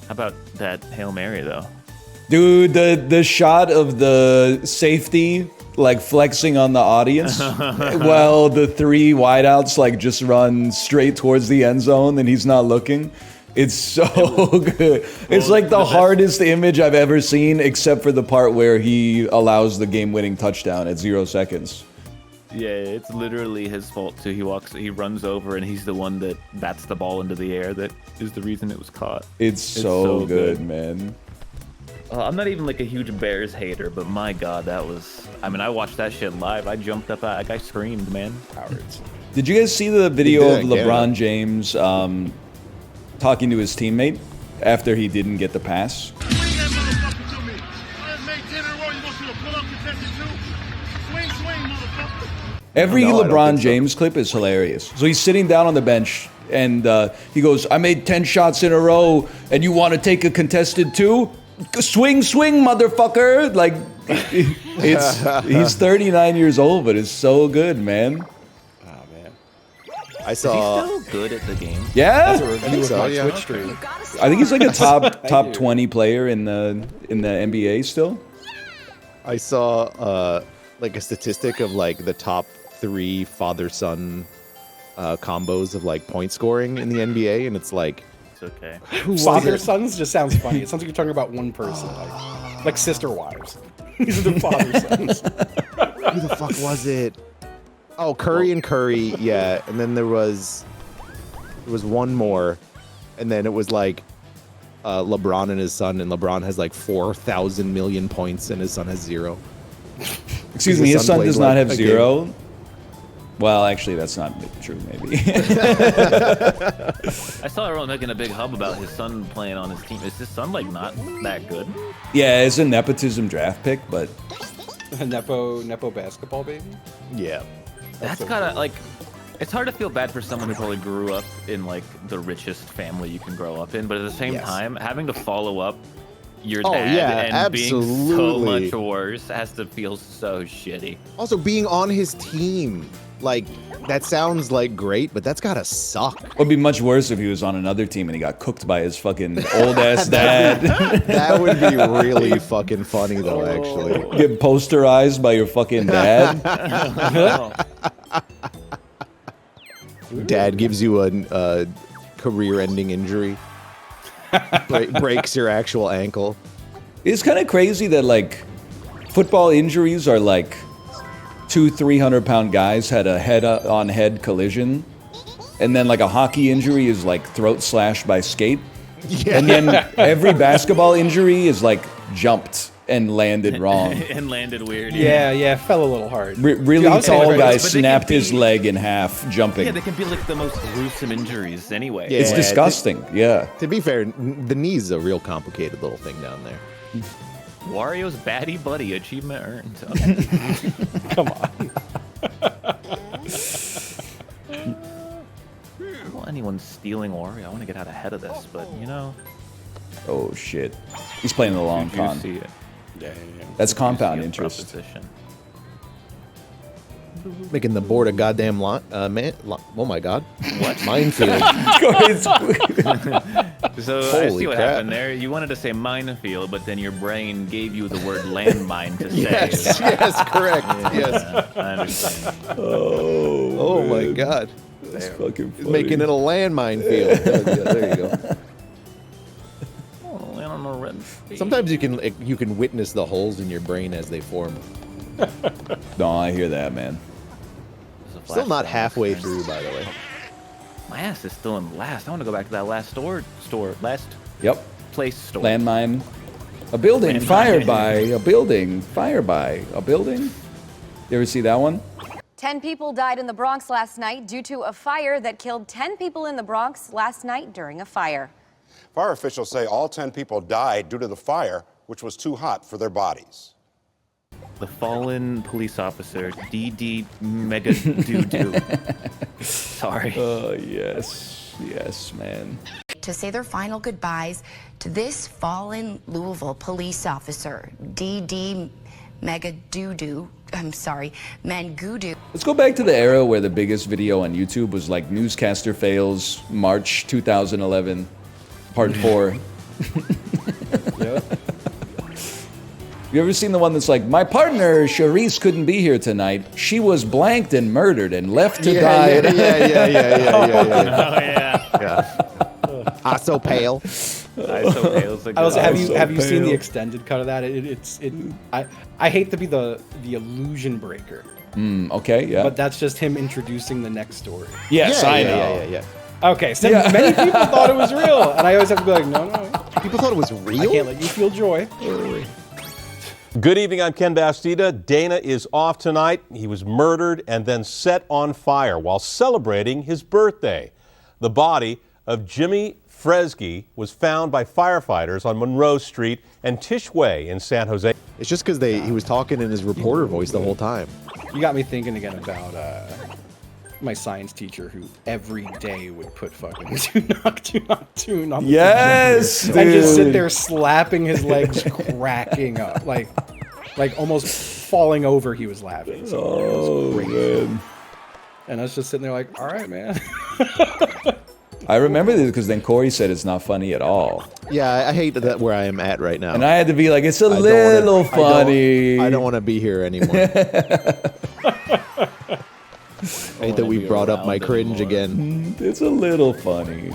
How about that Hail Mary, though? Dude, the shot of the safety, like, flexing on the audience while the three wideouts, like, just run straight towards the end zone and he's not looking. It's so good. It's like the hardest image I've ever seen, except for the part where he allows the game-winning touchdown at 0 seconds. Yeah, it's literally his fault too. He runs over, and he's the one that bats the ball into the air. That is the reason it was caught. It's so good, man. I'm not even like a huge Bears hater, but my God, that was. I mean, I watched that shit live. I jumped up, I screamed, man. Cowards. Did you guys see the video of LeBron James talking to his teammate after he didn't get the pass? Every LeBron James clip is hilarious. So he's sitting down on the bench and he goes, I made 10 shots in a row and you want to take a contested 2? Swing, motherfucker. Like, he's 39 years old, but it's so good, man. I saw. Is he still good at the game? Yeah, That's a review of my Twitch stream. I think he's like a top 20 player in the NBA still. I saw like a statistic of like the top 3 father-son combos of like point scoring in the NBA, and it's like. It's okay. Father sons just sounds funny. It sounds like you're talking about one person, like sister wives. These are the father sons. Who the fuck was it? Oh, Curry and Curry, yeah. And then there was one more, and then it was like LeBron and his son, and LeBron has like 4,000 million points, and his son has 0. Excuse me, his son does not have 0. Well, actually, that's not true, maybe. I saw everyone making a big hub about his son playing on his team. Is his son, like, not that good? Yeah, it's a nepotism draft pick, but... Nepo basketball baby? Yeah. That's gotta, like... It's hard to feel bad for someone who probably grew up in, like, the richest family you can grow up in, but at the same time, having to follow up your dad and being so much worse has to feel so shitty. Also, being on his team. Like, that sounds like great, but that's gotta suck. It would be much worse if he was on another team and he got cooked by his fucking old-ass dad. That would be really fucking funny, though, actually. Get posterized by your fucking dad. Dad gives you a career-ending injury. Breaks your actual ankle. It's kind of crazy that, like, football injuries are like 200-300-pound guys had a head-on-head collision, and then like a hockey injury is like throat slashed by skate, and then every basketball injury is like jumped and landed wrong and landed weird. Yeah, fell a little hard. Really tall guy snapped his leg in half jumping. Yeah, they can be like the most gruesome injuries anyway. It's disgusting. Yeah. To be fair, the knee's a real complicated little thing down there. Wario's baddie buddy, achievement earned. Okay. Come on. I don't want anyone stealing Wario. I want to get out ahead of this, but you know. Oh shit. He's playing the long con. See it. Yeah. That's compound interest. Making the board a goddamn lot, man. Oh my god. What? Minefield. So I see what happened there. You wanted to say minefield, but then your brain gave you the word landmine to say. Yes, correct. Yes. I understand. Oh my god. That's fucking funny. He's making it a landmine field. There you go. Sometimes you can witness the holes in your brain as they form. No, I hear that, man. Still not halfway through, by the way. My ass is still in last. I want to go back to that last Yep. place store. Landmine. A building fired by a building. Fire by a building. You ever see that one? 10 people died in the Bronx last night due to a fire that killed 10 people in the Bronx last night during a fire. Fire officials say all 10 people died due to the fire, which was too hot for their bodies. The fallen police officer, DD Mega Doo-Doo. Sorry. Yes, man. To say their final goodbyes to this fallen Louisville police officer, DD Mega Doo-Doo. I'm sorry, Mangudu. Let's go back to the era where the biggest video on YouTube was like Newscaster Fails, March 2011, Part 4. Yep. You ever seen the one that's like, my partner Charisse couldn't be here tonight. She was blanked and murdered and left to die. Yeah. Oh yeah. I so pale. Have you seen the extended cut of that? I hate to be the illusion breaker. Okay, yeah. But that's just him introducing the next story. Yes, I know. Yeah. Okay, so many people thought it was real, and I always have to be like, no. People thought it was real? I can't let you feel joy. Good evening, I'm Ken Bastida. Dana is off tonight. He was murdered and then set on fire while celebrating his birthday. The body of Jimmy Fresky was found by firefighters on Monroe Street and Tisch Way in San Jose. It's just because he was talking in his reporter voice the whole time. You got me thinking again about my science teacher who every day would put fucking do not tune on the Yes, computer and just sit dude. there slapping his legs, cracking up, like almost falling over. He was laughing. So it was great. Man. And I was just sitting there like, all right, man. I remember this because then Corey said it's not funny at all. Yeah, I hate that where I am at right now. And I had to be like, it's a little funny. I don't want to be here anymore. I hate that we brought up my cringe again. It's a little funny.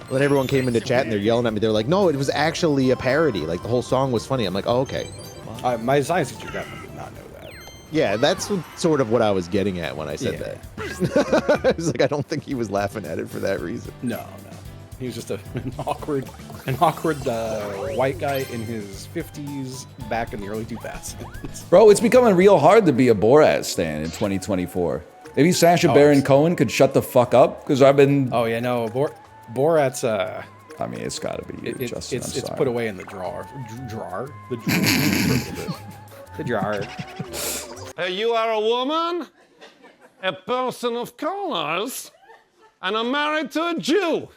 When everyone came into chat and they're yelling at me, they're like, no, it was actually a parody. Like, the whole song was funny. I'm like, oh, okay. My science teacher definitely did not know that. Yeah, that's sort of what I was getting at when I said that. I was like, I don't think he was laughing at it for that reason. No. He was just an awkward white guy in his 50s back in the early 2000s. Bro, it's becoming real hard to be a Borat stan in 2024. Maybe Sacha Baron Cohen could shut the fuck up, because I've been... Oh, yeah, no, Borat's... I mean, it's gotta be you, Justin. It's put away in the drawer. The drawer. You are a woman, a person of colors, and I'm married to a Jew.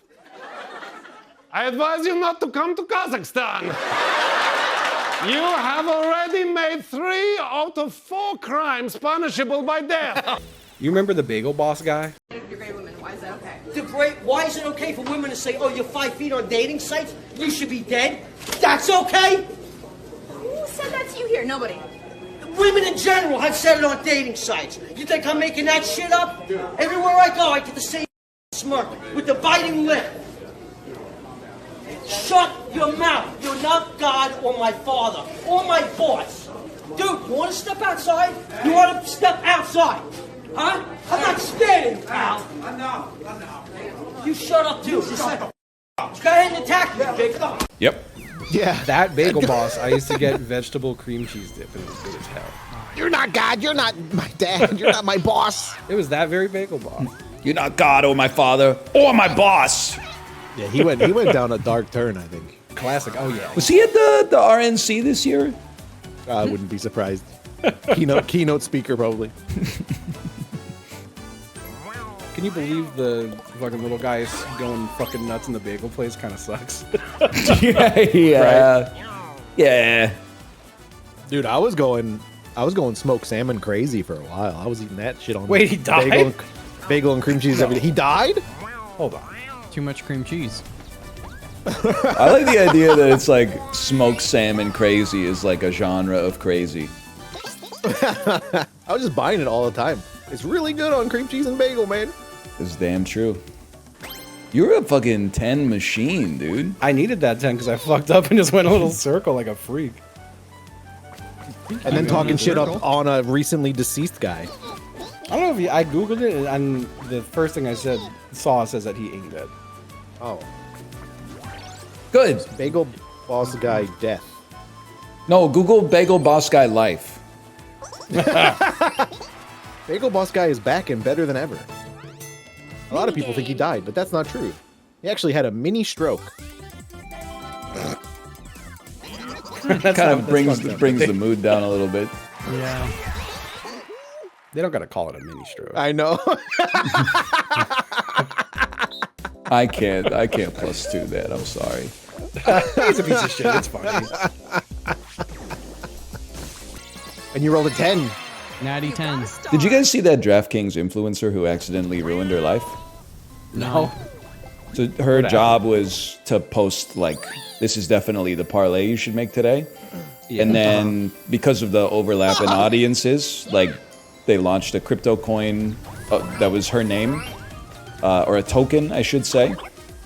I advise you not to come to Kazakhstan. You have already made 3 out of 4 crimes punishable by death. You remember the Bagel Boss guy? You're a great woman. Why is that okay? Why is it okay for women to say, oh, you're 5 feet on dating sites? You should be dead? That's okay? Who said that to you here? Nobody. Women in general have said it on dating sites. You think I'm making that shit up? Everywhere I go, I get the same smirk with the biting lip. Shut your mouth. You're not God or my father or my boss. Dude, you want to step outside? You want to step outside? Huh? I'm not scared of you, pal. I know. You shut up, too. Go ahead and attack me, big. Yep. Yeah. That Bagel Boss, I used to get vegetable cream cheese dip, and it was good as hell. You're not God. You're not my dad. You're not my boss. It was that very Bagel Boss. You're not God or my father or my boss. Yeah, he went down a dark turn, I think. Classic. Oh, yeah. Was he at the RNC this year? I wouldn't be surprised. Keynote speaker, probably. Can you believe the fucking little guys going fucking nuts in the bagel place? Kind of sucks. Yeah. Right? Yeah. Dude, I was going smoked salmon crazy for a while. I was eating that shit on. Wait, he died? Bagel and cream cheese every day. He died? Hold on. Too much cream cheese. I like the idea that it's like smoked salmon crazy is like a genre of crazy. I was just buying it all the time. It's really good on cream cheese and bagel, man. It's damn true. You're a fucking 10 machine, dude. I needed that 10 because I fucked up and just went a little circle like a freak. And then talking shit up on a recently deceased guy. I don't know if I googled it, and the first thing I saw says that he ain't dead. Oh. Good. Bagel Boss guy death. No, Google Bagel Boss guy life. Bagel Boss guy is back and better than ever. A lot of people think he died, but that's not true. He actually had a mini stroke. Kind of brings the mood down a little bit. Yeah. They don't gotta call it a mini stroke. I know. I can't +2 that. I'm sorry. He's a piece of shit. It's funny. And you rolled a 10. Natty 10. Did you guys see that DraftKings influencer who accidentally ruined her life? No. So her job was to post like, this is definitely the parlay you should make today. Yeah. And then because of the overlap in audiences, like they launched a crypto coin that was her name, or a token, I should say.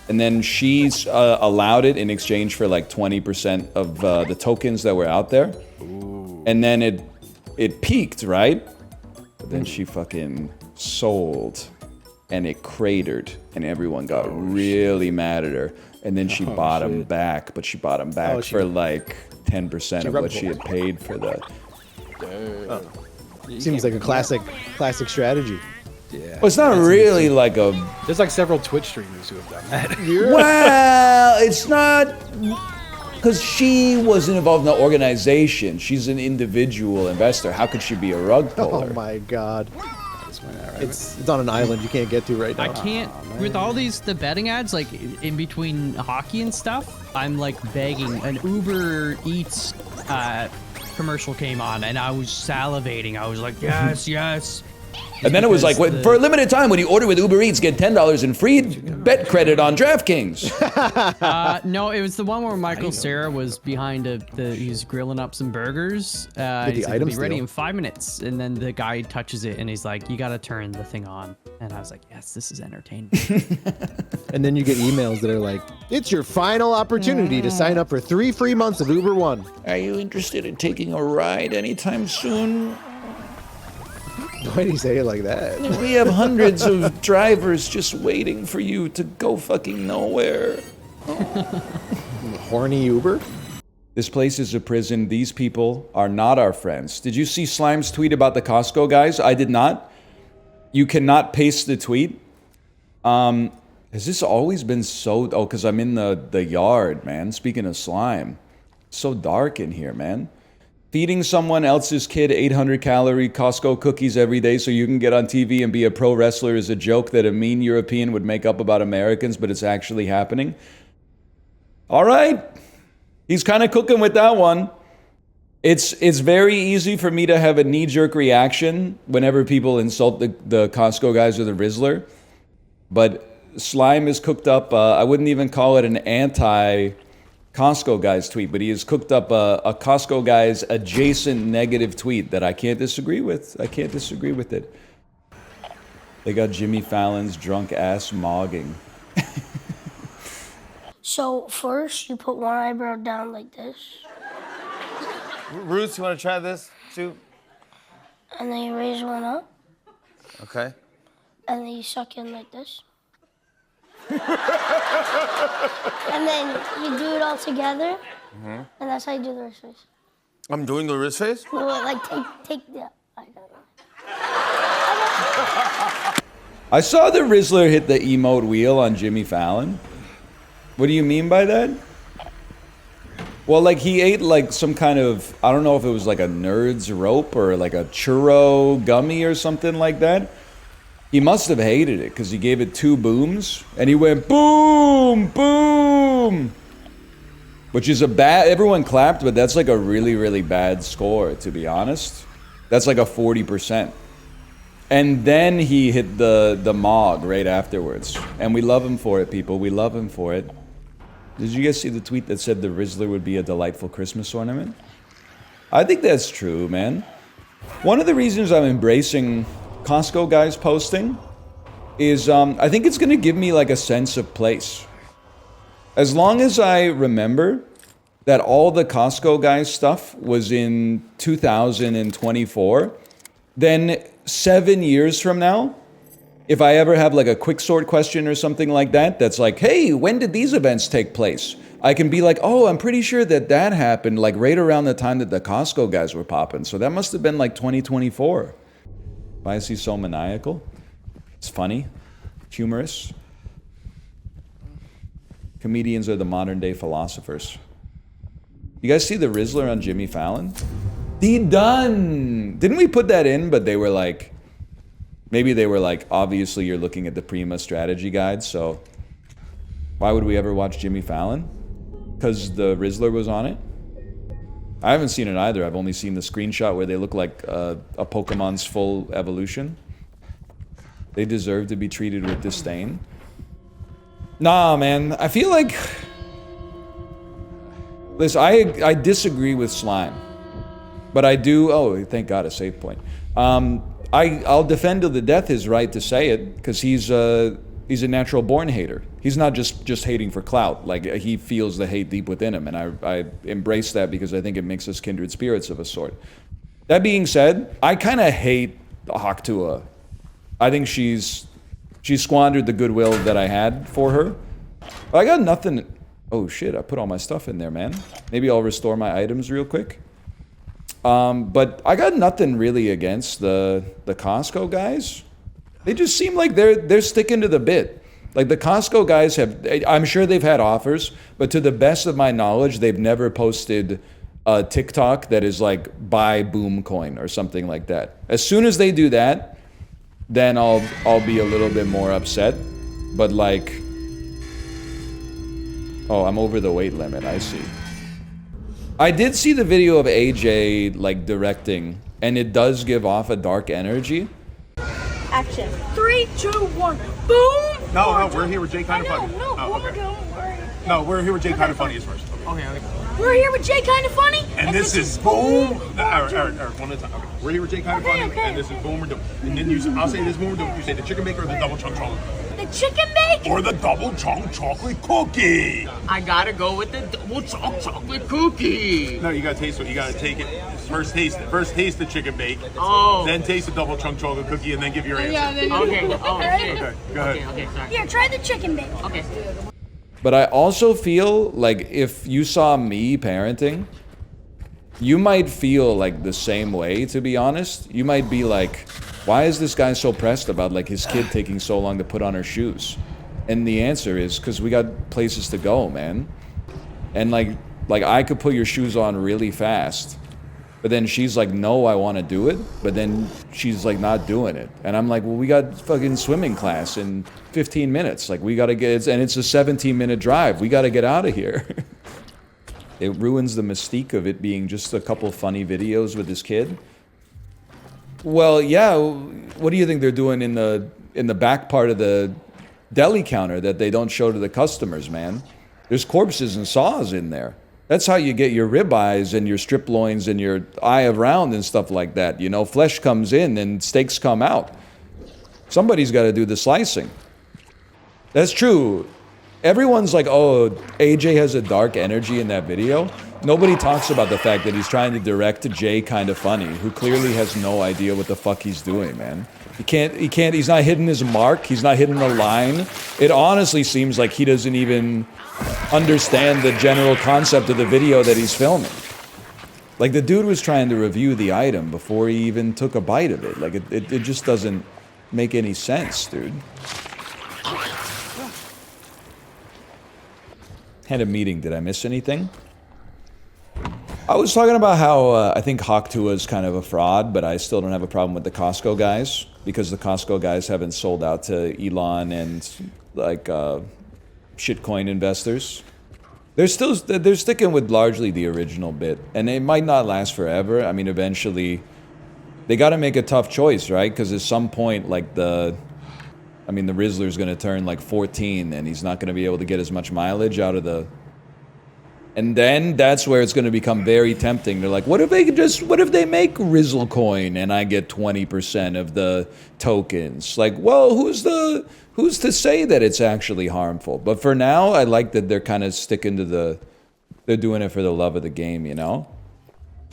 And then she's allowed it in exchange for like 20% of the tokens that were out there. Ooh. And then it peaked, right? But then she fucking sold. And it cratered, and everyone got really mad at her. And then she bought them back, but she bought them back for like 10% of what she had paid for the. Seems like a classic strategy. Yeah. Well, it's not really like a. There's like several Twitch streamers who have done that. Well, it's not because she wasn't involved in the organization. She's an individual investor. How could she be a rug puller? Oh my god. It's on an island you can't get to right now. I can't with all the betting ads like in between hockey and stuff. I'm like begging. An Uber Eats commercial came on and I was salivating. I was like, yes, yes. And then it was like, for a limited time, when you order with Uber Eats, get $10 in free bet credit on DraftKings. No, it was the one where Michael Cera was behind he was grilling up some burgers. He's like, it'll be ready in 5 minutes. And then the guy touches it and he's like, you got to turn the thing on. And I was like, yes, this is entertaining. And then you get emails that are like, it's your final opportunity to sign up for 3 free months of Uber One. Are you interested in taking a ride anytime soon? Why do you say it like that? We have hundreds of drivers just waiting for you to go fucking nowhere. Horny Uber? This place is a prison. These people are not our friends. Did you see Slime's tweet about the Costco guys? I did not. You cannot paste the tweet. Has this always been so... Oh, because I'm in the yard, man. Speaking of Slime. It's so dark in here, man. Feeding someone else's kid 800-calorie Costco cookies every day so you can get on TV and be a pro wrestler is a joke that a mean European would make up about Americans, but it's actually happening. All right. He's kind of cooking with that one. It's very easy for me to have a knee-jerk reaction whenever people insult the Costco guys or the Rizzler. But Slime is cooked up. I wouldn't even call it an anti-Costco guys tweet, but he has cooked up a Costco guys adjacent negative tweet that I can't disagree with. I can't disagree with it. They got Jimmy Fallon's drunk ass mogging. So first you put one eyebrow down like this. Ruth, you want to try this too? And then you raise one up. Okay. And then you suck in like this. And then you do it all together. Mm-hmm. And that's how you do the wrist face. I'm doing the wrist face? No, like take the... I don't know. I saw the Rizzler hit the emote wheel on Jimmy Fallon. What do you mean by that? Well, like he ate like some kind of, I don't know if it was like a nerd's rope or like a churro gummy or something like that. He must have hated it because he gave it 2 booms and he went boom, boom. Which is everyone clapped, but that's like a really, really bad score, to be honest. That's like a 40%. And then he hit the Mog right afterwards. And we love him for it, people. We love him for it. Did you guys see the tweet that said the Rizzler would be a delightful Christmas ornament? I think that's true, man. One of the reasons I'm embracing Costco guys posting is I think it's going to give me like a sense of place. As long as I remember that all the Costco guys stuff was in 2024, then 7 years from now, if I ever have like a quick sort question or something like that, that's like, hey, when did these events take place? I can be like, oh, I'm pretty sure that happened like right around the time that the Costco guys were popping. So that must have been like 2024. Why is he so maniacal? It's funny, humorous. Comedians are the modern day philosophers. You guys see the Rizzler on Jimmy Fallon? He done. Didn't we put that in? But they were like, maybe they were like, obviously you're looking at the Prima strategy guide, so why would we ever watch Jimmy Fallon? Because the Rizzler was on it? I haven't seen it either. I've only seen the screenshot where they look like a Pokemon's full evolution. They deserve to be treated with disdain. Nah, man. I feel like... Listen, I disagree with Slime. But I do... Oh, thank God, a save point. I'll defend to the death his right to say it, because he's a natural-born hater. He's not just hating for clout. Like, he feels the hate deep within him, and I embrace that because I think it makes us kindred spirits of a sort. That being said, I kind of hate Haktua. I think she squandered the goodwill that I had for her. But I got nothing... Oh shit, I put all my stuff in there, man. Maybe I'll restore my items real quick. But I got nothing really against the Costco guys. They just seem like they're sticking to the bit. Like the Costco guys have... I'm sure they've had offers, but to the best of my knowledge, they've never posted a TikTok that is like buy boom coin or something like that. As soon as they do that, then I'll be a little bit more upset. But like, oh, I'm over the weight limit. I see. I did see the video of AJ like directing, and it does give off a dark energy. Action. 3, 2, 1. Boom. No, we're here with Jay Kinda Funny. No, No, we're here with Jay Kinda Funny is first. Okay. We're here with Jay Kinda Funny. And this is boom. All right, one at a time. Okay. We're here with Jay Kinda Funny, and this is boom. We're doing. And then I'll say this boom. You say the chicken bake or the double chunk chocolate. The chicken bake or the double chunk chocolate cookie. I gotta go with the double chunk chocolate cookie. No, you gotta taste it. You gotta take it. First taste it. First taste the chicken bake. Oh. Then taste the double chunk chocolate cookie, and then give your answer. Yeah, okay. Okay. Go ahead. Okay, sorry. Here, try the chicken bake. Okay. But I also feel like if you saw me parenting, you might feel like the same way, to be honest. You might be like, why is this guy so pressed about like his kid taking so long to put on her shoes? And the answer is because we got places to go, man. And like I could put your shoes on really fast. But then she's like, no, I want to do it. But then she's like not doing it. And I'm like, well, we got fucking swimming class in 15 minutes. Like we got to get, and it's a 17-minute drive. We got to get out of here. It ruins the mystique of it being just a couple funny videos with this kid. Well, yeah. What do you think they're doing in the back part of the deli counter that they don't show to the customers, man? There's corpses and saws in there. That's how you get your ribeyes and your strip loins and your eye of round and stuff like that. You know, flesh comes in and steaks come out. Somebody's got to do the slicing. That's true. Everyone's like, oh, AJ has a dark energy in that video. Nobody talks about the fact that he's trying to direct Jay Kinda Funny, who clearly has no idea what the fuck he's doing, man. He's not hitting his mark. He's not hitting the line. It honestly seems like he doesn't even understand the general concept of the video that he's filming. Like the dude was trying to review the item before he even took a bite of it. Like it just doesn't make any sense, dude. Had a meeting. Did I miss anything? I was talking about how I think Haktua is kind of a fraud, but I still don't have a problem with the Costco guys because the Costco guys haven't sold out to Elon and like shitcoin investors. They're sticking with largely the original bit, and it might not last forever. I mean, eventually, they got to make a tough choice, right? Because at some point, like the Rizzler's going to turn like 14, and he's not going to be able to get as much mileage out of the. And then that's where it's going to become very tempting. They're like, what if they make Rizzle coin and I get 20% of the tokens? Like, well, who's to say that it's actually harmful? But for now, I like that they're kind of sticking to they're doing it for the love of the game, you know?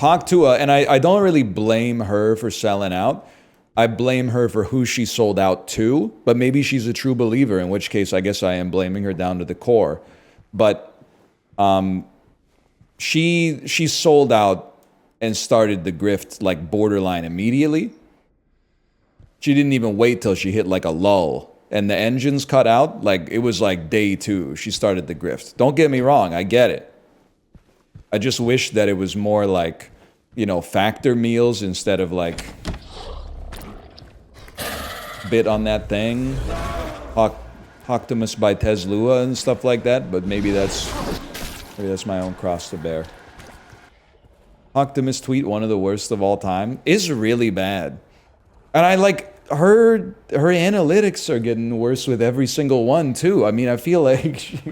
Haktua, and I don't really blame her for selling out. I blame her for who she sold out to, but maybe she's a true believer, in which case I guess I am blaming her down to the core. But she sold out and started the grift like borderline immediately. She didn't even wait till she hit like a lull and the engines cut out. Like it was like day 2 she started the grift. Don't get me wrong, I get it. I just wish that it was more like, you know, factor meals instead of like bit on that thing, Optimus by Teslua and stuff like that. But maybe that's my own cross to bear. Optimus tweet, one of the worst of all time, is really bad. And her analytics are getting worse with every single one too. I mean, I feel like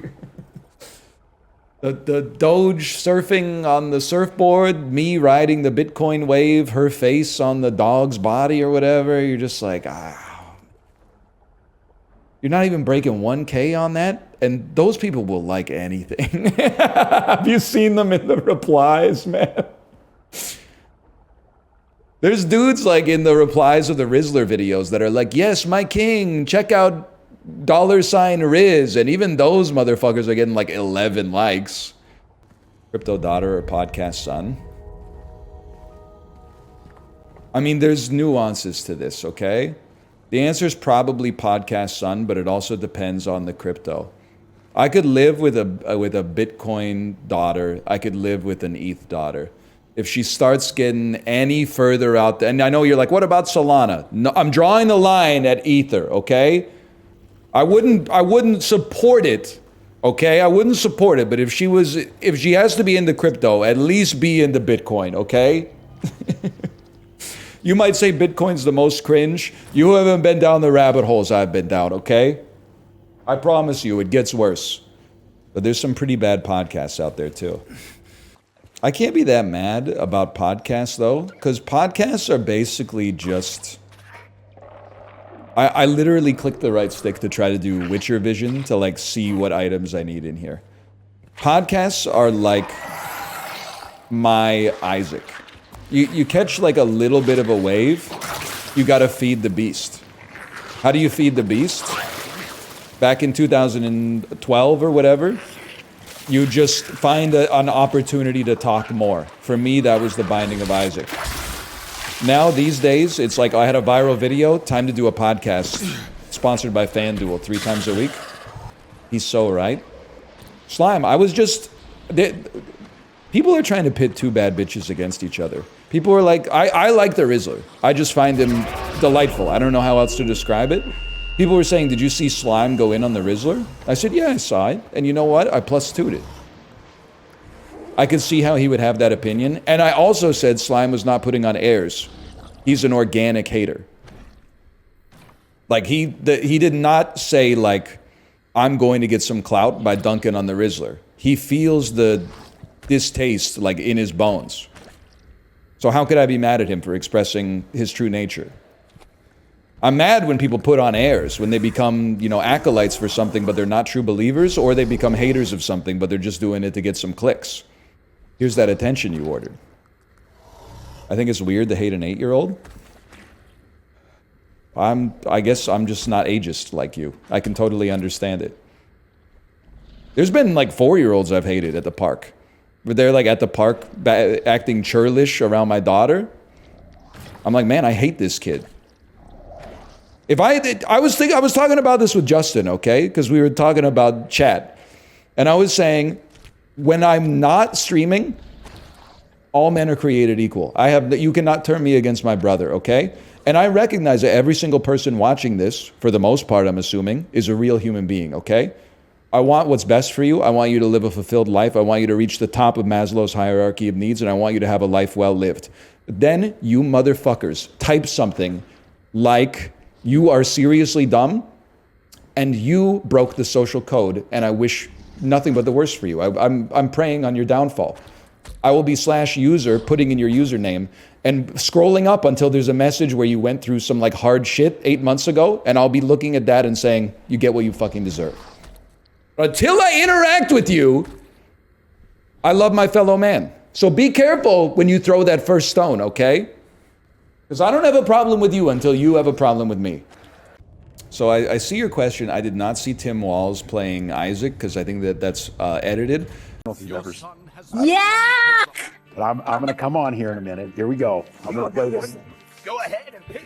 the Doge surfing on the surfboard, me riding the Bitcoin wave, her face on the dog's body or whatever. You're just like, you're not even breaking 1K on that, and those people will like anything. Have you seen them in the replies, man? There's dudes like in the replies of the Rizzler videos that are like, yes, my king, check out $Riz. And even those motherfuckers are getting like 11 likes. Crypto daughter or podcast son? I mean, there's nuances to this, okay? The answer is probably podcast son, but it also depends on the crypto. I could live with a Bitcoin daughter. I could live with an ETH daughter. If she starts getting any further out, and I know you're like, what about Solana? No, I'm drawing the line at Ether, okay? I wouldn't support it, okay? I wouldn't support it, but if she has to be into crypto, at least be into Bitcoin, okay? You might say Bitcoin's the most cringe. You haven't been down the rabbit holes I've been down, okay? I promise you, it gets worse. But there's some pretty bad podcasts out there too. I can't be that mad about podcasts though, because podcasts are basically just... I literally click the right stick to try to do Witcher vision to like see what items I need in here. Podcasts are like my Isaac. You catch like a little bit of a wave, you gotta feed the beast. How do you feed the beast? Back in 2012 or whatever, you just find an opportunity to talk more. For me, that was the Binding of Isaac. Now, these days, it's like I had a viral video, time to do a podcast, sponsored by FanDuel 3 times a week. He's so right. Slime, I was just... People are trying to pit two bad bitches against each other. People are like, I like the Rizzler. I just find him delightful. I don't know how else to describe it. People were saying, did you see Slime go in on the Rizzler? I said, yeah, I saw it. And you know what? I +2'd it. I could see how he would have that opinion. And I also said Slime was not putting on airs. He's an organic hater. Like, he did not say, like, I'm going to get some clout by dunking on the Rizzler. He feels the distaste, like, in his bones. So how could I be mad at him for expressing his true nature? I'm mad when people put on airs, when they become, you know, acolytes for something, but they're not true believers, or they become haters of something, but they're just doing it to get some clicks. Here's that attention you ordered. I think it's weird to hate an 8-year-old. I guess I'm just not ageist like you. I can totally understand it. There's been like 4-year-olds I've hated at the park. Where they're like at the park acting churlish around my daughter. I'm like, man, I hate this kid. I was talking about this with Justin, okay? Because we were talking about chat. And I was saying, when I'm not streaming, all men are created equal. You cannot turn me against my brother, okay? And I recognize that every single person watching this, for the most part, I'm assuming, is a real human being, okay? I want what's best for you. I want you to live a fulfilled life. I want you to reach the top of Maslow's hierarchy of needs, and I want you to have a life well lived. Then, you motherfuckers, type something like, you are seriously dumb, and you broke the social code, and I wish nothing but the worst for you. I'm praying on your downfall. I will be /user, putting in your username, and scrolling up until there's a message where you went through some like hard shit 8 months ago, and I'll be looking at that and saying, you get what you fucking deserve. Until I interact with you, I love my fellow man. So be careful when you throw that first stone, okay? Because I don't have a problem with you until you have a problem with me. So I see your question. I did not see Tim Walz playing Isaac because I think that's edited. Yeah! But I'm going to come on here in a minute. Here we go. I'm going to play this. Go ahead and pick.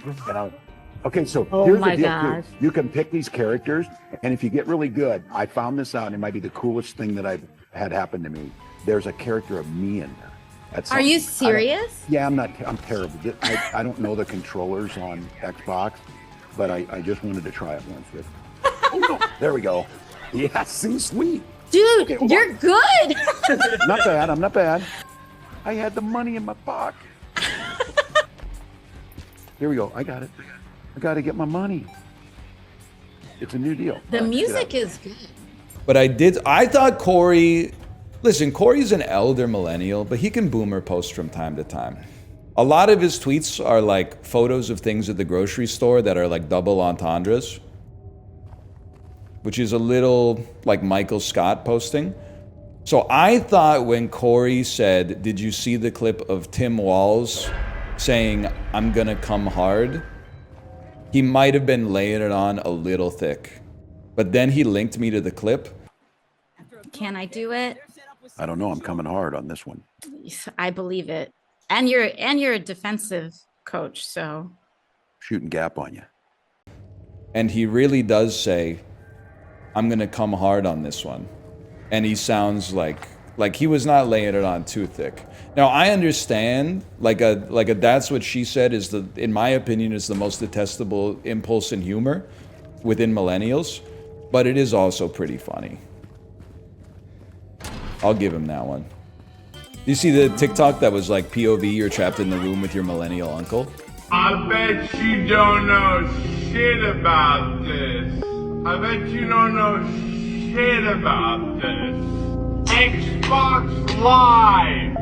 Okay, so Oh here's my the deal. gosh. You can pick these characters, and if you get really good, I found this out, and it might be the coolest thing that I've had happen to me. There's a character of me in there. That's Are you something- serious? Yeah, I'm terrible. I don't know the controllers on Xbox, but I just wanted to try it once. There we go. Yeah, see, sweet. Dude, Okay, you're good. Not bad, I'm not bad. I had the money in my pocket. Here we go, I got it. I got to get my money. It's a new deal. The music is good. But I thought Corey, listen, Corey's an elder millennial, but he can boomer post from time to time. A lot of his tweets are like photos of things at the grocery store that are like double entendres, which is a little like Michael Scott posting. So I thought when Corey said, did you see the clip of Tim Walz saying, I'm gonna come hard? He might have been laying it on a little thick. But then he linked me to the clip. Can I do it? I don't know. I'm coming hard on this one. I believe it. And you're a defensive coach, so. Shooting gap on you. And he really does say, I'm gonna come hard on this one. And he sounds like he was not laying it on too thick. Now I understand, like a that's what she said is in my opinion, is the most detestable impulse in humor within millennials, but it is also pretty funny. I'll give him that one. You see the TikTok that was like POV, you're trapped in the room with your millennial uncle? I bet you don't know shit about this. I bet you don't know shit about this. Xbox Live.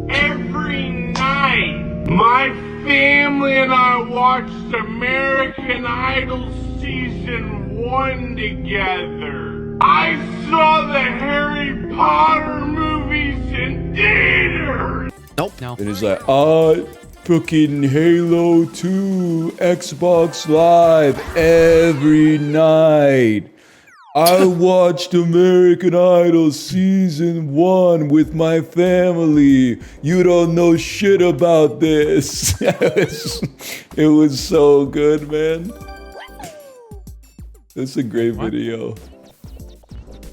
Every night, my family and I watched American Idol Season 1 together. I saw the Harry Potter movies in theaters. Nope. No. It is like, fucking Halo 2 Xbox Live every night. I watched American Idol Season 1 with my family. You don't know shit about this. It was so good, man. That's a great video.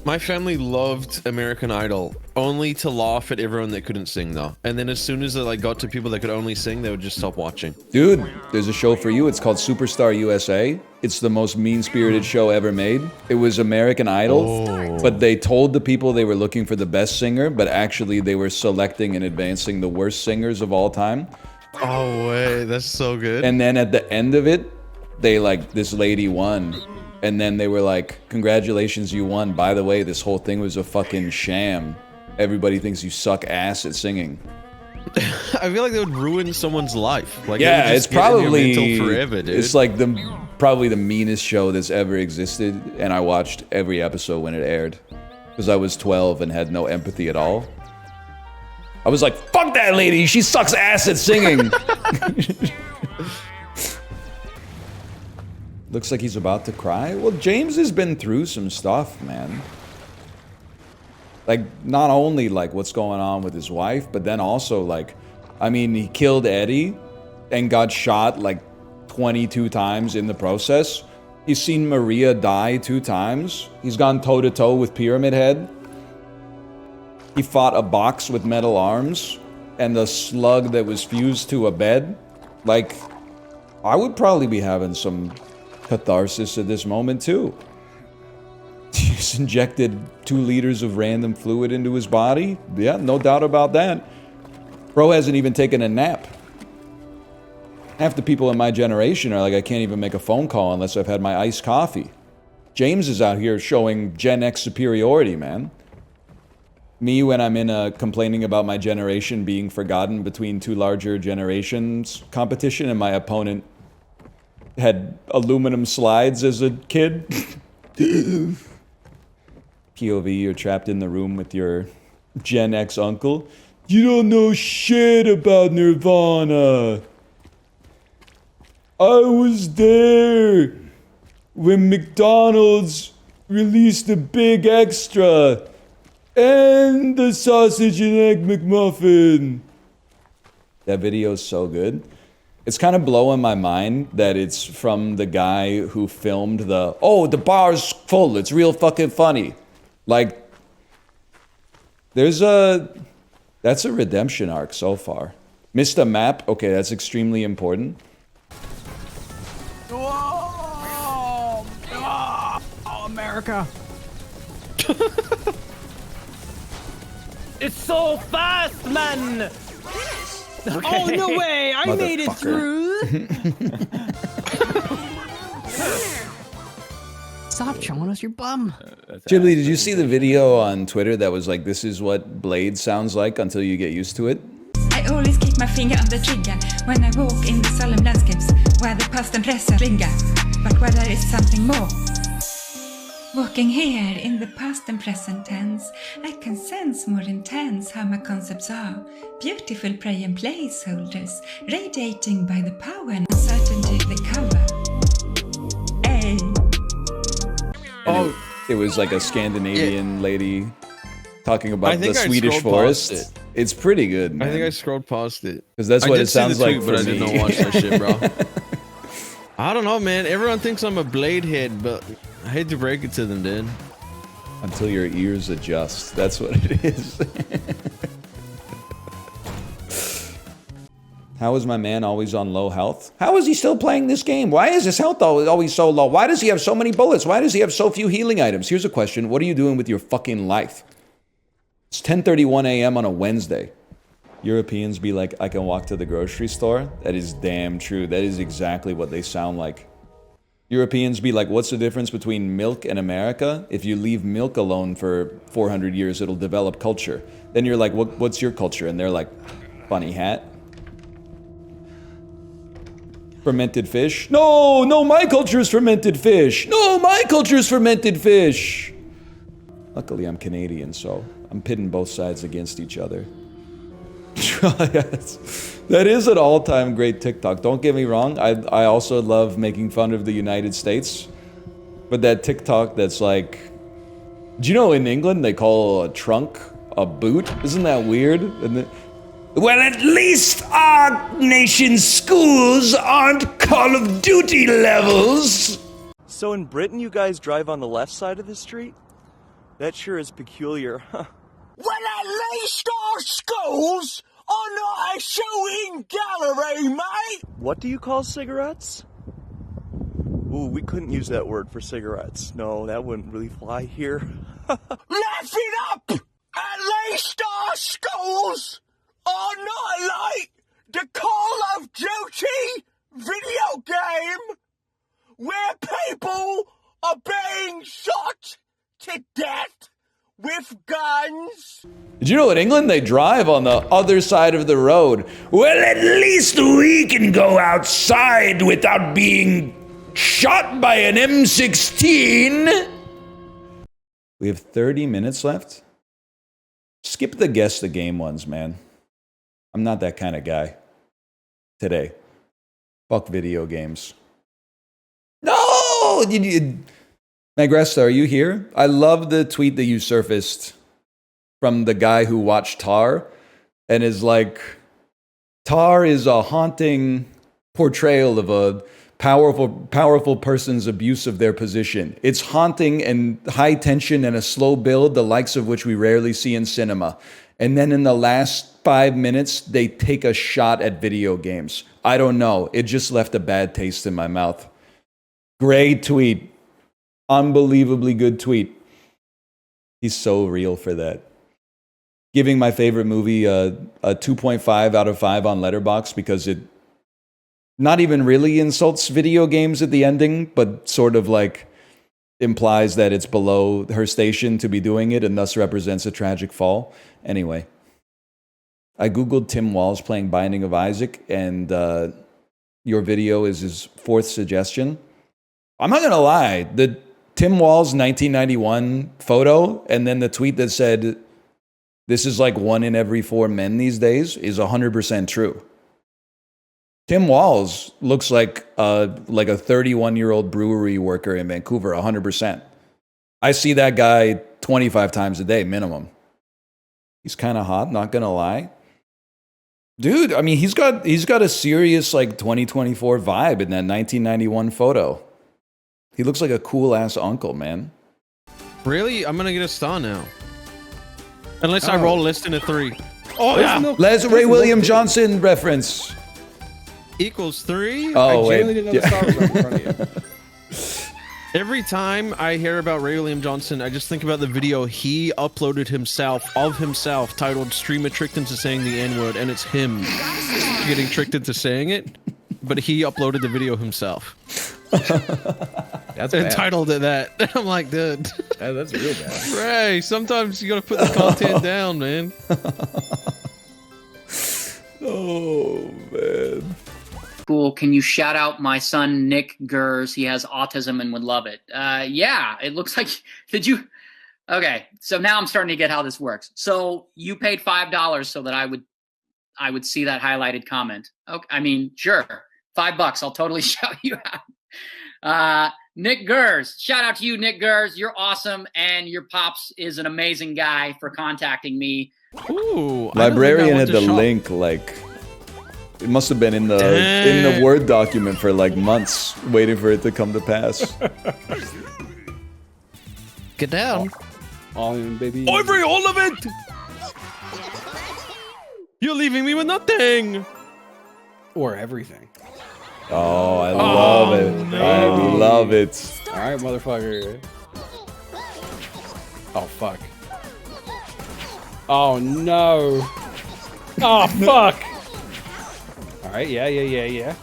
My family loved American Idol, only to laugh at everyone that couldn't sing though. And then as soon as it like got to people that could only sing, they would just stop watching. Dude, there's a show for you. It's called Superstar USA. It's the most mean-spirited show ever made. It was American Idol, but they told the people they were looking for the best singer, but actually they were selecting and advancing the worst singers of all time. Oh wait, that's so good. And then at the end of it, they like, this lady won. And then they were like, congratulations, you won. By the way, this whole thing was a fucking sham. Everybody thinks you suck ass at singing. I feel like that would ruin someone's life. Like, yeah, it's probably forever, dude. It's like probably the meanest show that's ever existed, and I watched every episode when it aired because I was 12 and had no empathy at all. I was like, fuck that lady, she sucks ass at singing. Looks like he's about to cry. Well, James has been through some stuff, man. Like, not only like what's going on with his wife, but then also like, I mean, he killed Eddie and got shot like 22 times in the process. He's seen Maria die 2 times. He's gone toe to toe with Pyramid Head. He fought a box with metal arms and the slug that was fused to a bed. Like, I would probably be having some catharsis at this moment too. He's injected 2 liters of random fluid into his body. Yeah, no doubt about that. Bro hasn't even taken a nap. Half the people in my generation are like, I can't even make a phone call unless I've had my iced coffee. James is out here showing Gen X superiority, man. Me, when I'm in complaining about my generation being forgotten between 2 larger generations competition, and my opponent had aluminum slides as a kid. POV, you're trapped in the room with your Gen X uncle. You don't know shit about Nirvana. I was there when McDonald's released a big extra and the sausage and egg McMuffin. That video is so good. It's kind of blowing my mind that it's from the guy who filmed the bar's full, it's real fucking funny. Like, that's a redemption arc so far. Missed a map, okay, that's extremely important. Oh, America. It's so fast, man! Okay. Oh, no way! I made it through! Stop showing us your bum. Ghibli, did you see the video on Twitter that was like, this is what Blade sounds like until you get used to it? I always keep my finger on the trigger when I walk in the solemn landscapes where the past and present linger, but where there is something more. Walking here in the past and present tense, I can sense more intense how my concepts are. Beautiful prey and placeholders, radiating by the power and uncertainty they cover. Hey. Oh, it was like a Scandinavian lady talking about the Swedish forest. It's pretty good, man. I think I scrolled past it. Because that's what it sounds like for but me. I didn't watch that shit, bro. I don't know, man. Everyone thinks I'm a Blade head, but I hate to break it to them, dude. Until your ears adjust. That's what it is. How is my man always on low health? How is he still playing this game? Why is his health always so low? Why does he have so many bullets? Why does he have so few healing items? Here's a question. What are you doing with your fucking life? It's 10:31 a.m. on a Wednesday. Europeans be like, I can walk to the grocery store. That is damn true. That is exactly what they sound like. Europeans be like, what's the difference between milk and America? If you leave milk alone for 400 years, it'll develop culture. Then you're like, what's your culture? And they're like, funny hat. Fermented fish? No, my culture is fermented fish. No, my culture is fermented fish. Luckily, I'm Canadian, so I'm pitting both sides against each other. That is an all-time great TikTok. Don't get me wrong. I also love making fun of the United States. But that TikTok that's like... Do you know in England they call a trunk a boot? Isn't that weird? Well, at least our nation's schools aren't Call of Duty levels. So in Britain, you guys drive on the left side of the street? That sure is peculiar, huh? Well, at least our schools are not a shooting gallery, mate! What do you call cigarettes? Ooh, we couldn't use that word for cigarettes. No, that wouldn't really fly here. Laugh it up! At least our schools are not like the Call of Duty video game where people are being shot to death with guns. Did you know in England they drive on the other side of the road? Well, at least we can go outside without being shot by an M16. We have 30 minutes left. Skip the guess the game ones, man. I'm not that kind of guy. Today. Fuck video games. No! Magresta, are you here? I love the tweet that you surfaced from the guy who watched Tar and is like, Tar is a haunting portrayal of a powerful person's abuse of their position. It's haunting and high tension and a slow build, the likes of which we rarely see in cinema. And then in the last 5 minutes, they take a shot at video games. I don't know. It just left a bad taste in my mouth. Great tweet. Unbelievably good tweet. He's so real for that. Giving my favorite movie a 2.5 out of 5 on Letterboxd because it not even really insults video games at the ending, but sort of like implies that it's below her station to be doing it and thus represents a tragic fall. Anyway, I Googled Tim Walz playing Binding of Isaac, and your video is his 4th suggestion. I'm not going to lie. The Tim Walz 1991 photo and then the tweet that said, this is like 1 in every 4 men these days is 100% true. Tim Walz looks like a 31-year-old brewery worker in Vancouver, 100%. I see that guy 25 times a day, minimum. He's kind of hot, not gonna lie. Dude, I mean, he's got a serious like 2024 vibe in that 1991 photo. He looks like a cool-ass uncle, man. Really? I'm gonna get a star now. Unless I roll less than a 3. Oh, yeah! Let's Ray William Johnson reference. Equals 3? Oh, I genuinely didn't know the star was right in front of you. Every time I hear about Ray William Johnson, I just think about the video he uploaded himself, titled Streamer Tricked Into Saying the N-Word, and it's him getting tricked into saying it, but he uploaded the video himself. That's entitled to that. I'm like, dude. That's real bad. Ray, sometimes you gotta put the content down, man. Oh man. Cool. Can you shout out my son Nick Gers? He has autism and would love it. Yeah, it looks like. Did you? Okay, so now I'm starting to get how this works. So you paid $5 so that I would see that highlighted comment. Okay, I mean, sure, $5. I'll totally shout you out. Nick Gers, shout out to you, Nick Gers. You're awesome, and your pops is an amazing guy for contacting me. Ooh, Librarian had the link like. It must have been in the Word document for like months, waiting for it to come to pass. Get down. All in, baby. Every all of it! You're leaving me with nothing! Or everything. Oh, I love it. No. I love it. Alright, motherfucker. Oh, fuck. Oh, no. Oh, fuck! Alright, yeah.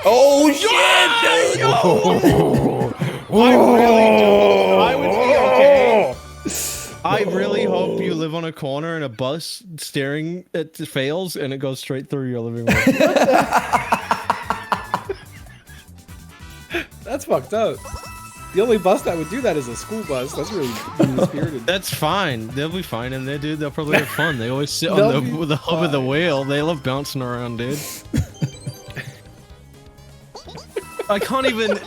Oh shit! I really hope you live on a corner and a bus staring at the fails and it goes straight through your living room. That's fucked up. The only bus that would do that is a school bus. That's really mean-spirited. That's fine. They'll be fine in there, dude. They'll probably have fun. They always sit on the hub of the wheel. They love bouncing around, dude. I can't even...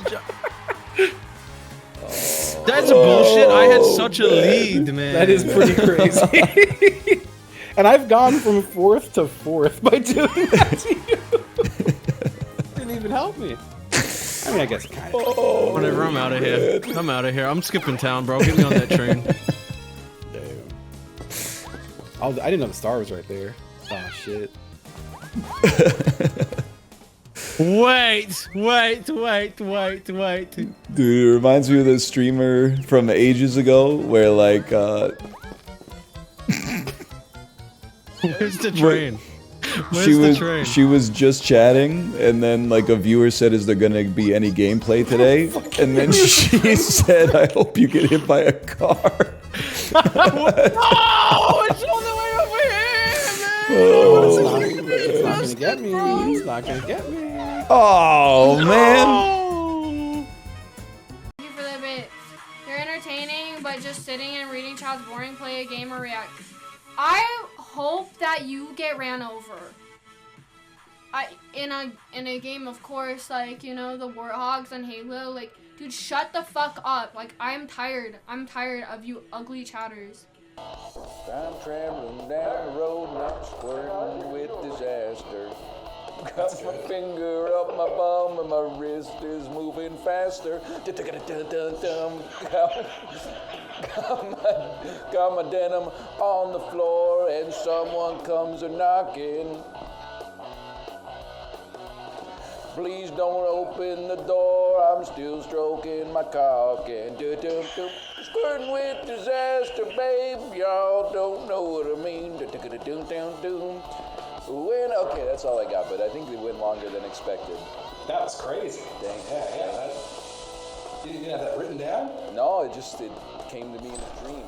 That's bullshit. I had such a lead, man. That is pretty crazy. And I've gone from 4th to 4th by doing that to you. Didn't even help me. I mean, I guess kind of. Whatever, I'm out of here. I'm out of here. I'm skipping town, bro. Get me on that train. Damn. I didn't know the star was right there. Oh, shit. Wait. Dude, it reminds me of this streamer from ages ago where like Where's the train? Where's the train? She was just chatting, and then like a viewer said, "Is there gonna be any gameplay today?" And then she said, "I hope you get hit by a car." Oh, it's all the way over here, man! Oh, it's not gonna get me. It's not gonna get me. Oh man! Thank you for the bit. You're entertaining, but just sitting and reading chat's boring. Play a game or react. I hope that you get ran over. In a game, of course, like, you know, the Warthogs and Halo, like, dude, shut the fuck up. Like, I'm tired of you ugly chatters. I'm traveling down the road and I'm squirting with disaster. Got my finger up my bum and my wrist is moving faster. Got my denim on the floor and someone comes a knocking. Please don't open the door, I'm still stroking my cock and squirting with disaster, babe. Y'all don't know what I mean. Okay, that's all I got, but I think they went longer than expected. That was crazy. Dang. Yeah. You didn't have that written down? No, it came to me in a dream.